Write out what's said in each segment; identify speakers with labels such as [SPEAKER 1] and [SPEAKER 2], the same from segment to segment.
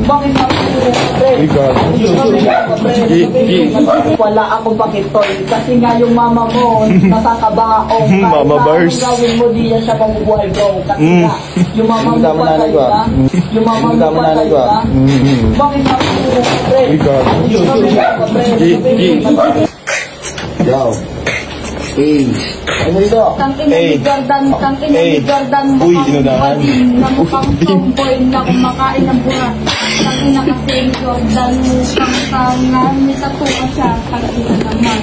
[SPEAKER 1] Bakit ako pre? Wala akong pakitoy kasi nga yung mama mo nasa kabaong.
[SPEAKER 2] Mama bars.
[SPEAKER 1] Gawin mo diyan sa pamumuhay bro. Kasi nga yung mama mo patay ka. Yung mama mo patay ka. Bakit ako pre?
[SPEAKER 2] Yo.
[SPEAKER 1] Ano ito? Tangina ni Jordan
[SPEAKER 2] Uy, inunahan.
[SPEAKER 1] na mukhang tomboy na kumakain ng burat. Tangina kasi ni Jordan mukhang kangan may tatuan siya. Tangina naman.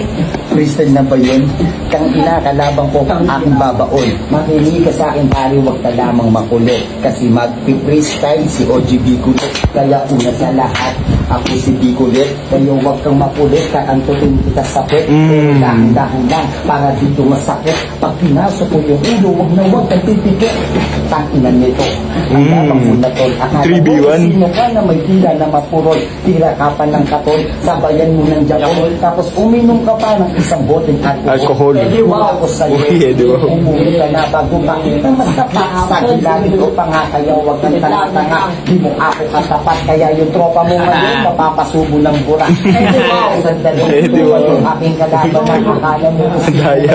[SPEAKER 3] Freestyle na ba yun? Tangina, kalabang ko ang aking babaon. Makinig ka sa akin pare, wag ka lamang makulit. Kasi magpi-freestyle si OG Biculit. Kaya una sa lahat, ako si Biculit. Kaya wag kang makulit, kakantutin kita sa pet. Dahan-dahan lang, para dito masakit. Pag pinasok ko yung ulo, wag na wag kang pipikit. Tangina nito, ang labang mo na tol. Akala mo, sino ka na may tira na mapurol. Tira ka pa ng katol, sabayan mo ng jakol. Tapos uminom ka pa ng isang boteng
[SPEAKER 2] alcohol.
[SPEAKER 3] Pwede ako sa'yo. Umuwi ka na bago pakita matapat. Sa gilagid ko pa nga, kaya wag kang tanga-tanga. Di mo ako katapat, kaya yung tropa mo ngayon mapapasubo ng burak. Pwede ako sandali. Yung aking kalaban na akala mo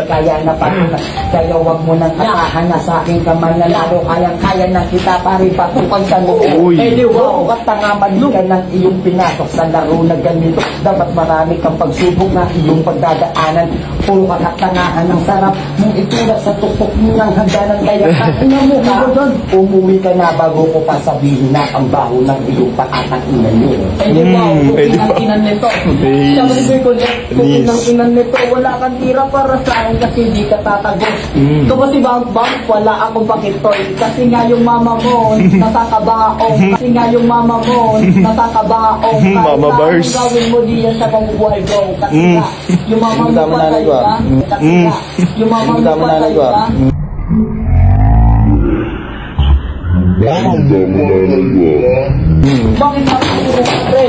[SPEAKER 3] kaya na patuna. Kaya wag mo nang katahan na sa aking kamay na lalo. Kayang-kaya na kita pare patukan sa loob. Pwede ako katanga mali ka ng iyong pinasok sa laro na ganito. Dapat marami kang pagsubok na iyong pagdadaanan. Puro kakatangahan ng sarap mong itulak sa tuktok ng hagdanan. Kaya ina mo ka doon. Umuwi ka na bago ko pa sabihin na ang baho ng iyong patatang inan nyo.
[SPEAKER 1] Pwede ba? Inan nito. Sabi ko ng inan nito. Wala kang tira para sa akin kasi di ka tatagos. Ito kasi bang wala akong pakitoy. Kasi nga yung mama mo nasa kabaong. Kasi nga yung mama mo nasa kabaong.
[SPEAKER 2] Mama bars.
[SPEAKER 1] Gawin mo diyan sa pamumuhay bro. Kasi nga yung mama mo patay ka. Kasi nga yung mama mo patay ka. Bakit ako pre?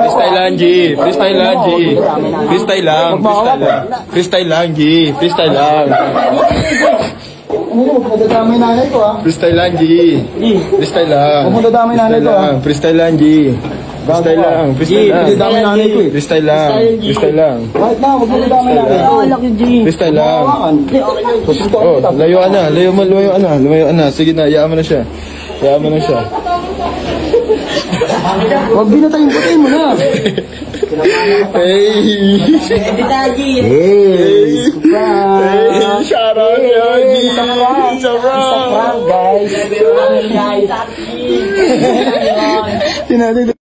[SPEAKER 2] Freestyle lang, G. Freestyle lang.
[SPEAKER 3] Magdadamay nanay ko
[SPEAKER 2] Freestyle lang, G. Freestyle lang.
[SPEAKER 3] Magdadamay nanay ko
[SPEAKER 2] Freestyle lang, G. Freestyle lang.
[SPEAKER 3] Magdadamay nanay ko
[SPEAKER 2] Freestyle lang. Freestyle lang.
[SPEAKER 3] Right now, magdadamay nanay ko.
[SPEAKER 2] Freestyle lang. Oh, layuan na. Lumayuan na. Sige na, hayaan mo na siya.
[SPEAKER 3] Huwag binatayin, patayin mo na.
[SPEAKER 2] Hey! Shout out, G! It's a prank,
[SPEAKER 3] guys.